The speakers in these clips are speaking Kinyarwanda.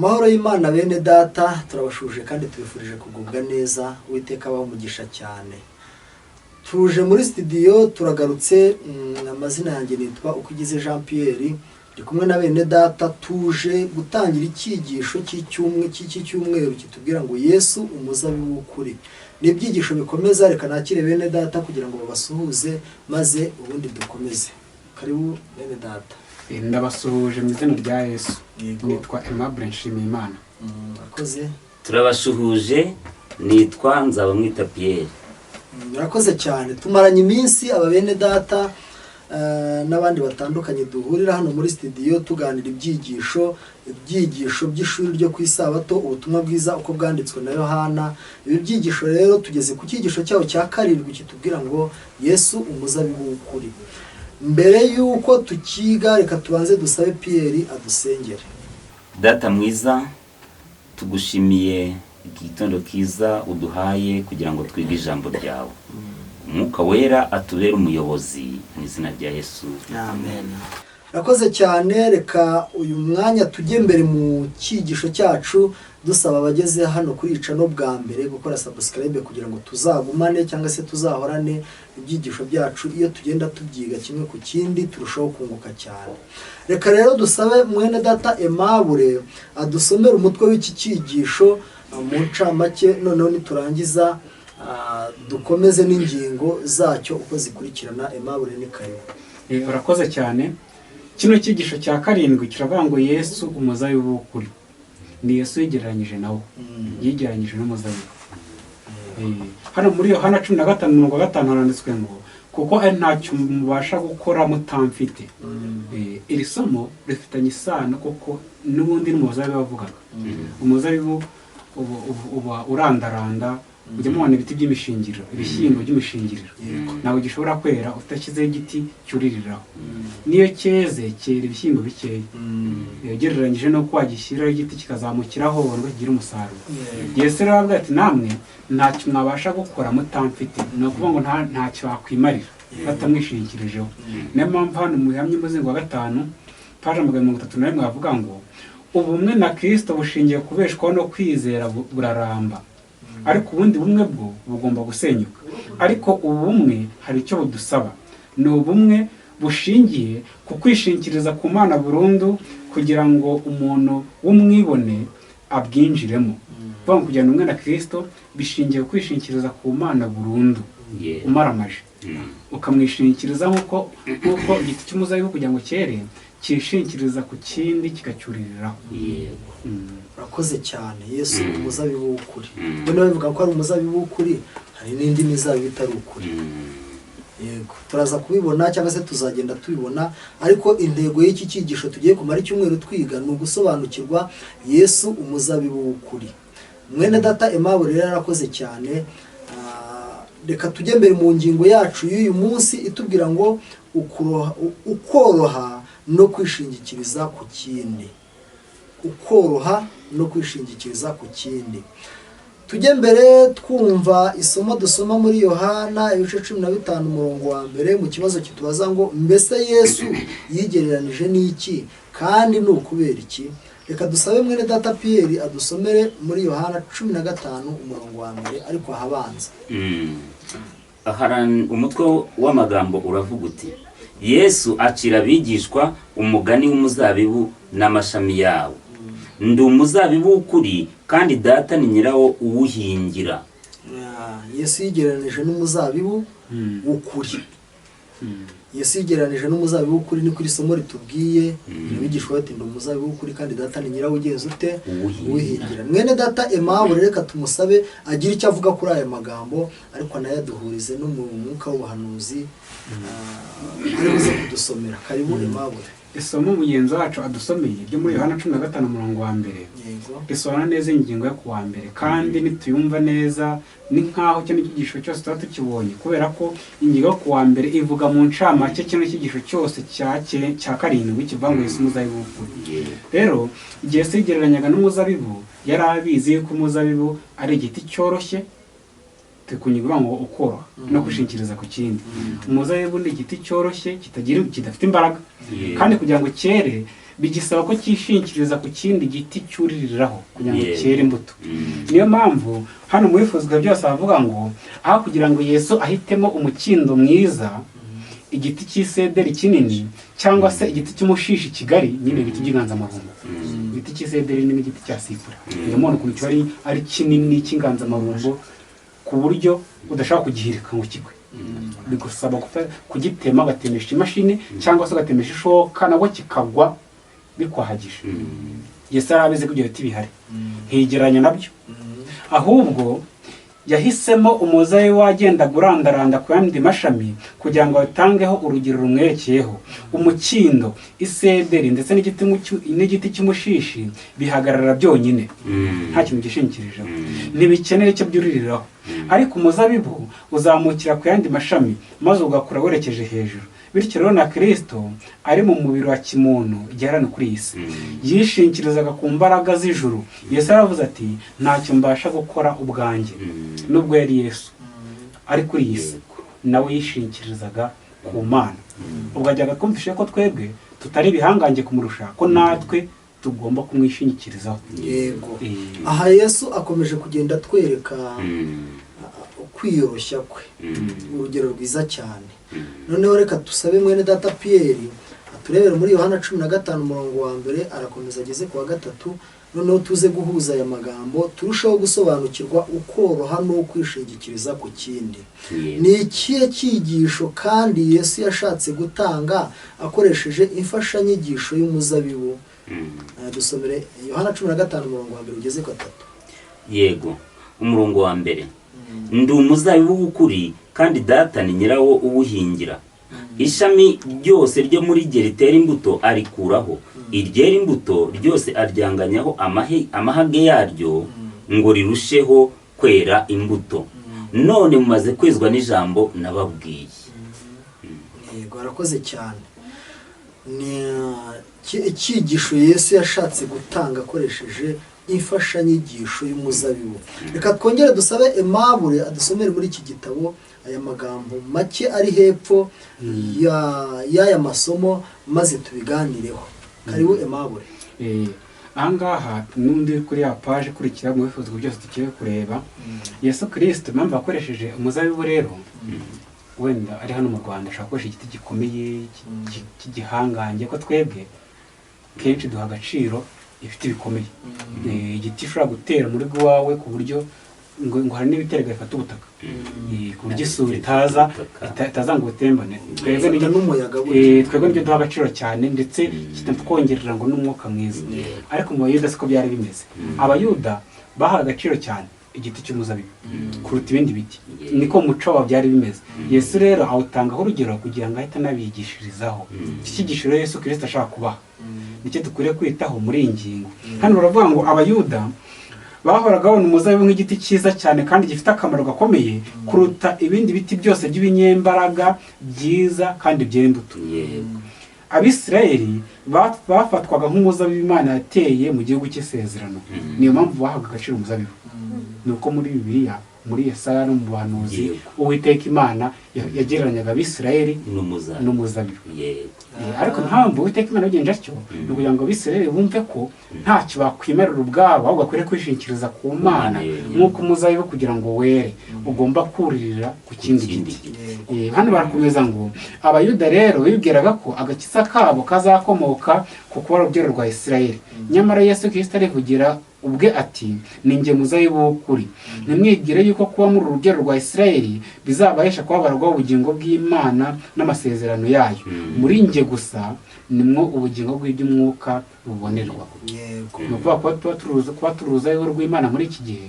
Amahoro y'Imana bene data, turabashuje kandi tubifurije kugubwa neza. Uwiteka abahe umugisha cyane. Tuje muri studio, turagarutse. Amazina yanjye nitwa Ukigize Jean Pierre, ndi kumwe na bene data. Tuje gutangira icyigisho cy'icyumweru kitubwira ngo Yesu umuzabibu w'ukuri. Ni ibyigisho bikomeza, reka nakire bene data kugira ngo babasuhuze maze ubundi dukomeze. Karibu bene data. Ndabasuhuje mu izina rya Yesu. Nitwa Aimable Nshimiyimana. Akoze. Turabashuhuje, nitwa Nzabamwita Pierre. Murakoze cyane. Tumaranye iminsi ababene data n'abandi batandukanye duhurira hano muri studio tuganira ibyigisho by'ishuri ryo ku Isabato, ubutumwa bwiza uko bwanditswe na Yohana. Ibi byigisho rero tugeze ku cyigisho cyaho cya 7 kitubwira ngo Yesu umuzabibu w'ukuri. Mbere yuko tukiga, reka tubanze dusabe Pierre adusengere. Data mwiza, tugushimiye igitondo kiza uduhaye kugira ngo twige ijambo ryawe. Umwuka wera atubere umuyobozi mu izina rya Yesu. Amen. Rakoze cyane. Reka uyu mwanya tujye mbere mu cyigisho cyacu, dusaba abageze hano kuri icano bwa mbere gukora subscribe kugira ngo tuzagumane cyangwa se tuzahorane ibyigisho byacu. Iyo tugenda tubyiga kimwe ku kindi turushaho kunguka cyane. Reka rero dusabe mwene data Aimable adusomera umutwe w'iki cyigisho mu ncamake, noneho niturangiza dukomeze n'ingingo zacyo uko zikurikirana. Aimable ni karibu. Urakoze cyane. Kino cyigisho cya 7 kiravuga ngo Yesu umuzabibu w'ukuri. Ni Yesu yigereranyije nawo. Yigereranyije n'umuzabibu. Hano muri Yohana 15:5 haranditswe ngo kuko ari ntacyo mubasha gukora mutamfite. Iri somo rifitanye isano kuko n'ubundi n'umuzabibu bavugaga. Umuzabibu uba urandaranda, ujya mubona ibiti by'imishingiriro, ibishyimbo by'imishingiriro. Ntabwo gishobora kwera utashyizeho igiti cyuririraho. Niyo cyeze cyera ibishyimbo bikeya. Yagereranyije no kwagishyiraho igiti kikazamukiraho ngo kigire umusaruro. Yesu rero aravuga ati namwe ntacyo mwabasha gukora mutamfite. Ni ukuvuga ngo ntacyo wakwimarira batamwishingikirijeho. Niyo mpamvu hano mu Bihamya umuzingo wa 5 paje 31 bavuga ngo ubumwe na Kristo bushingiye kubeshwaho no kwizera buraramba, ariko ubundi bumwe bwo bugomba gusenyuka. Ariko ubumwe hari icyo budusaba, ni ubumwe bushingiye ku kwishingikiriza ku Mana burundu kugira ngo umuntu w'umwibone abwinjiremo. Kugira ngo umwe na Kristo bishingiye kwishingikiriza ku Mana burundu. Umaramaje ukamwishingikiriza nk'uko igiti cy'umuzabibu kugira ngo cyere cyishingikiriza ku kindi kikacyuririraho. Urakoze cyane. Yesu umuzabibu w'ukuri. Bino bivuga ko ari umuzabibu w'ukuri, hari n'indi mizabibu itari ukuri. Yego, turaza kubibona cyangwa se tuzagenda tubibona, ariko intego y'iki cyigisho tugiye kumara icyumweru twiga ni ugusobanukirwa Yesu umuzabibu w'ukuri. Mwene data Aimable rero arakoze cyane. Reka tujye mbere mu ngingo yacu y'uyu munsi itubwira ngo ukoroha no kwishingikiriza ku kindi. Ukoroha no kwishingikiriza ku kindi. Tujye mbere twumva isomo dusoma muri Yohana ibice 15 umurongo wa mbere. Mu kibazo kitubaza ngo mbese Yesu yigereranije n'iki kandi ni ukubera iki? Reka dusabe mwene data Pierre adusomere muri Yohana 15 umurongo wa mbere ariko ahabanza. Umutwe w'amagambo uravuga uti Yesu acira abigishwa umugani w'umuzabibu n'amashami yawo. Ndi umuzabibu w'ukuri kandi data ni nyirawo uwuhingira. Yesu yigereranije n'umuzabibu w'ukuri. Yesu yigereranije n'umuzabibu w'ukuri ni kuri somo ritubwiye. Abigishwa bati ndi umuzabibu w'ukuri kandi data ni nyirawo ugenza ute uwuhingira. Mwene data Aimable reka tumusabe agira icyo avuga kuri aya magambo, ariko nayaduhurize no mu mwuka w'ubuhanuzi ari buze kudusomera. Karibu Aimable. Isomo mugenzi wacu adusomeye ryo muri Yohana 15 umurongo wa mbere. Risobanura neza ingingo yo kuwa mbere, kandi nituyumva neza ni nkaho cyo n'icyigisho cyose tuba tukibonye, kubera ko ingingo yo kuwa mbere ivuga mu ncamake kino cyigisho cyose cya 7 kivuga ngo Yesu umuzabibu w'ukuri. Rero igihe se yigereranyaga n'umuzabibu, yari abizi ko umuzabibu ari igiti cyoroshye twe kunyigwa ngo ukoroha no kwishingikiriza ku kindi. Umuzabibu ni igiti cyoroshye kidafite imbaraga, kandi kugira ngo cyere bigisaba ko cyishingikiriza ku kindi giti cyuririraho kugira ngo cyere imbuto. Niyo mpamvu hano mu bifuzwa byose bavuga ngo aho kugira ngo Yesu ahitemo umukindo mwiza, igiti cy'isederi kinini cyangwa se igiti cy'umushishi kigari, nyine ibiti by'inganzamarumbo. Igiti cy'isederi ni n'igiti cya sipure. Iyo muntu ukuntu cyo ari kinini cy'inganzamarumbo ku buryo udashaka kugihirika ngo kigwe. Bigusaba kugitema ugatemesha imashini cyangwa se ugatemesha ishoka nabwo kikagwa bikwahagije. Yesu arabizi ko ibyo biti bihari, ntigeranya nabyo, ahubwo yahisemo umuzabibu wagenda gurandaranda ku yandi mashami kugira ngo atangeho urugero rumwerekeyeho. Umukindo, isederi ndetse n'igiti cy'umushishi bihagarara byonyine, nta kintu gishingikirijeho, ntibikeneye icyo byuririraho. Ariko umuzabibu uzamukira ku yandi mashami maze ugakura werekeje hejuru. Bityo rero na Kristo ari mu mubiri wa kimuntu igihe ari kuri iyi si yishingikirizaga ku mbaraga z'ijuru. Yesu aravuze ati ntacyo mbasha gukora ubwanjye. Nubwo yari Yesu ari kuri iyi si, nawe yishingikirizaga ku Mana. Ubwo ajyaga twumvishe ko twebwe tutari ibihangange kumurusha, ko natwe tugomba kumwishingikirizaho. Yego. Aha Yesu akomeje kugenda atwereka kwiyoroshya kwe, urugero rwiza cyane. Noneho reka tusabe mwene data Pierre aturebere muri Yohana 15 umurongo wa mbere, arakomeza ageze ku wa 3. Noneho tuze guhuza aya magambo turushaho gusobanukirwa ukoroha no kwishingikiriza ku kindi. Ni ikihe cyigisho kandi Yesu yashatse gutanga akoresheje imfashanyigisho y'umuzabibu? Dusomere Yohana 15 umurongo wa mbere ugeze ku 3. Yego, umurongo wa mbere. Ndi umuzabibu w'ukuri kandi data ni nyirawo uwuhingira. Ishami ryose ryo muri jye ritera imbuto arikuraho, iryera imbuto ryose aryanganyaho amahage yaryo ngo rirusheho kwera imbuto. None mumaze kwezwa n'ijambo nababwiye. Yego, arakoze cyane. Ni icyigisho Yesu yashatse gutanga akoresheje imfashanyigisho y'umuzabibu. Reka twongere dusabe Aimable adusomere muri iki gitabo aya magambo make ari hepfo y'aya masomo maze tubiganireho. Karibu Aimable. Ahangaha n'undi kuri ya page kurikira mu bifuzwa byose tugiye kureba. Yesu Kristo mpamvu akoresheje umuzabibu rero, wenda ari hano mu Rwanda ashaka gukoresha igiti gikomeye cy'igihangange, ko twebwe kenshi duha agaciro ifite bikomeye. Igiti ushobora gutera muri wawe ku buryo ngo hari n'ibiterwa bifata ubutaka, ku buryo isuri itaza ngo utembane. Twebwe nibyo duha agaciro cyane, ndetse kitwongerera ngo n'umwuka mwiza. Ariko mu Bayuda siko byari bimeze. Abayuda bahaga agaciro cyane igiti cy'umuzabibu kuruta ibindi biti, niko muco wabo byari bimeze. Yesu rero awutangaho urugero kugira ngo ahite anabigishirizaho. Iki cyigisho rero Yesu Kristo ashaka kubaha nicyo dukwiriye kwitaho muri iyi ngingo. Hano baravuga ngo Abayuda bahoraga babona umuzabibu nk'igiti cyiza cyane kandi gifite akamaro gakomeye kuruta ibindi biti byose by'ibinyembaraga byiza kandi byera imbuto. Abisirayeli bafatwaga nk'umuzabibu Imana yateye mu gihugu cy'isezerano. Niyo mpamvu bahaga agaciro umuzabibu. Nuko muri Bibiliya, muri Yesaya no mu buhanuzi, Uwiteka Imana yagereranyaga Abisirayeli n'umuzabibu. Ariko mpamvu Uwiteka Imana yagenje atyo ni ukugira ngo Abisirayeli bumve ko ntacyo bakwimerera ubwabo, ahubwo bakwiriye kwishingikiriza ku Mana nk'uko umuzabibu kugira ngo were ugomba kuririra ku kindi giti. Hano barakomeza ngo Abayuda rero bibwiraga ko agakiza kabo kazakomoka ku kuba urubyaro rwa Isirayeli. Nyamara Yesu Kristo arivugira ubwe ati ni njye muzabibu w'ukuri. Ntimwigire yuko kuba muri urubyaro rwa Isirayeli bizabahesha kubabarwaho ubugingo bw'Imana n'amasezerano yayo. Muri njye gusa nimwo ubugingo bw'iby'umwuka bubonerwa. Ni ukuvuga kuba turi uruzabibu rw'Imana muri iki gihe,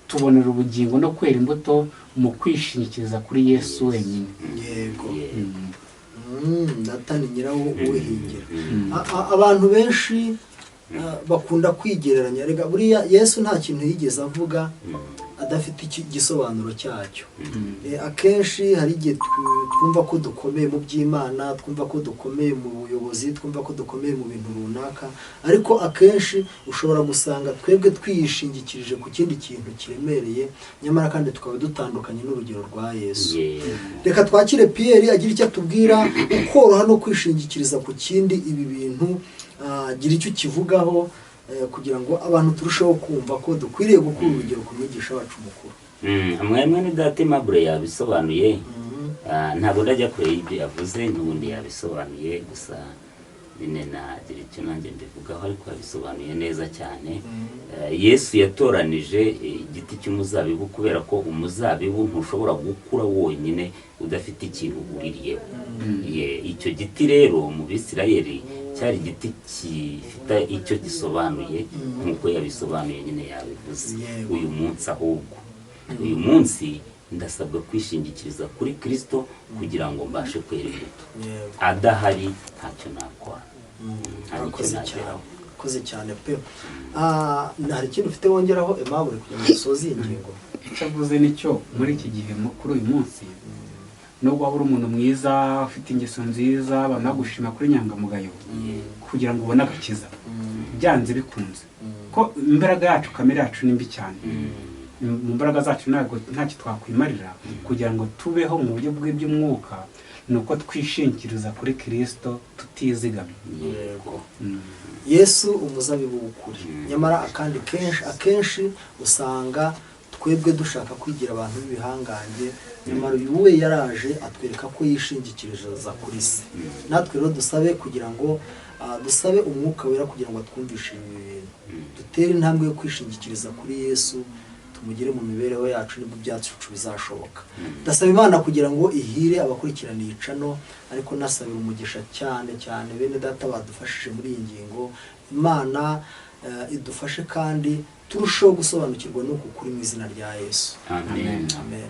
tubonera ubugingo no kwera imbuto mu kwishingikiriza kuri Yesu wenyine. Yego. Data ni nyirawo uwuhingira. Abantu benshi bakunda kwigereranya. Rega buriya Yesu nta kintu yigeze avuga adafite igisobanuro cyacyo. Akenshi hari igihe twumva ko dukomeye mu by'Imana, twumva ko dukomeye mu buyobozi, twumva ko dukomeye mu bintu runaka, ariko akenshi ushobora gusanga twebwe twiyishingikirije ku kindi kintu kiremereye, nyamara kandi tukaba dutandukanye n'urugero rwa Yesu. Reka twakire Pierre agira icyo atubwira ukoroha no kwishingikiriza ku kindi, ibi bintu gira icyo kivugaho kugira ngo abantu turusheho kumva ko dukwiriye gukura urugero ku mwigisha wacu mukuru. mwemwe ni data Aimable yabisobanuye, ntabwo ndajya kure y'ibyo yavuze, n'ubundi yabisobanuye, gusa nyine nagira icyo nanjye mbivugaho, ariko yabisobanuye neza cyane. Yesu yatoranije igiti cy'umuzabibu kubera ko umuzabibu ntushobora gukura wonyine udafite ikintu uririyeho. Icyo giti rero mu Bisirayeli cyari igiti gifite icyo gisobanuye, nk'uko yabisobanuye nyine yabivuze. Uyu munsi ahubwo, uyu munsi ndasabwa kwishingikiriza kuri Kristo kugira ngo mbashe kwera imbuto. Adahari ntacyo nakora, Koze cyane pe. Hari ikintu ufite wongeraho Aimable kugira ngo dusoze iyi ngingo? icyo avuze nicyo muri iki gihe kuri uyu munsi, nubwo waba uri umuntu mwiza ufite ingeso nziza banagushima kuri nyangamugayo, kugira ngo ubone agakiza byanze bikunze ko imbaraga yacu, kamere yacu ni mbi cyane. Mu mbaraga zacu ntacyo twakwimarira kugira ngo tubeho mu buryo bw'iby'umwuka, ni uko twishingikiriza kuri Kristo tutizigamye. Yesu umuzabibu w'ukuri, nyamara akenshi usanga twebwe dushaka kwigira abantu b'ibihangange, nyamara uyu we yaraje atwereka ko yishingikiriza kuri se. Natwe rero dusabe kugira ngo dusabe umwuka wera kugira ngo atwumvishe ibi bintu, dutere intambwe yo kwishingikiriza kuri Yesu, tumugire mu mibereho yacu, nibwo byacu bizashoboka. Ndasaba Imana kugira ngo ihire abakurikirana iyi cano, ariko nasabira umugisha cyane cyane bene data badufashije muri iyi ngingo. Imana idufashe kandi turusheho gusobanukirwa n'uku kuri mu izina rya Yesu. Amen. Amen.